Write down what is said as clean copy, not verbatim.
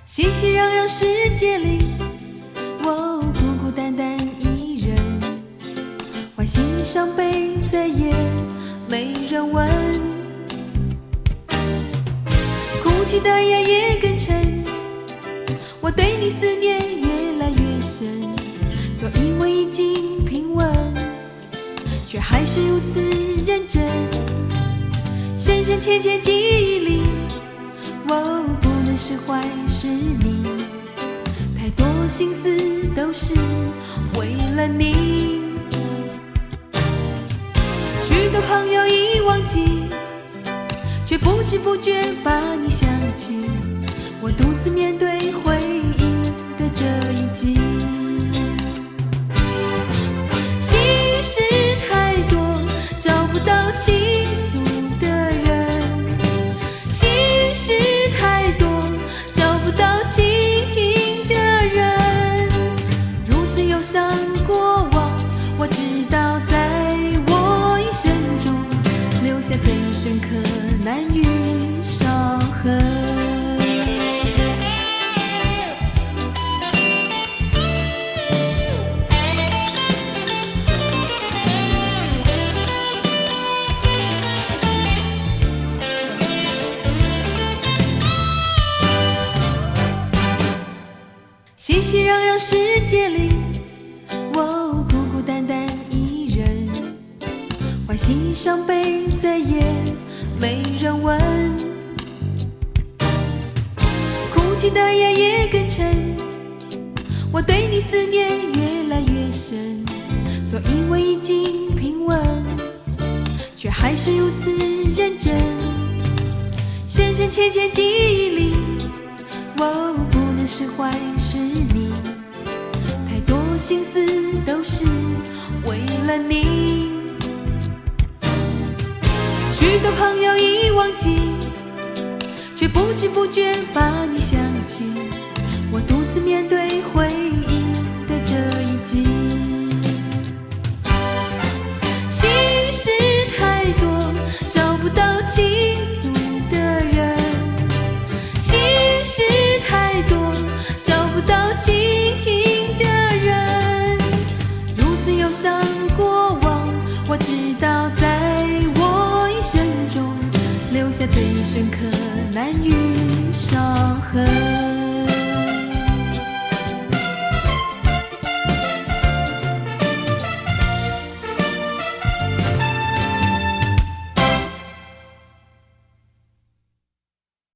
熙熙攘攘世界里，我孤孤单单一人，欢喜伤悲再也没人问，哭泣的夜也更沉，我对你思念越来越深，总以为已经平稳，却还是如此认真，深深浅浅记忆里，我不能释怀是你，太多心思都是为了你。许多朋友已忘记，却不知不觉把你想起，我独自面对回忆的这一季。心事太多，找不到倾诉的人，心事太多，找不到倾听的人，如此忧伤过往，我知道在我一生中留下最深刻难愈伤痕。熙熙攘攘世界里，我孤孤单单一人，欢喜伤悲再也没人问，哭泣的夜也更沉，我对你思念越来越深，总以为已经平稳，却还是如此认真，深深浅浅记忆里，我不能释怀是你，太多心思都是为了你。许多朋友已忘记，却不知不觉把你想起，我独自面对回忆的这一季。心事太多，找不到倾诉的人，心事太多，找不到倾听的人，如此忧伤过往，我知道在我一生中留下最深刻难愈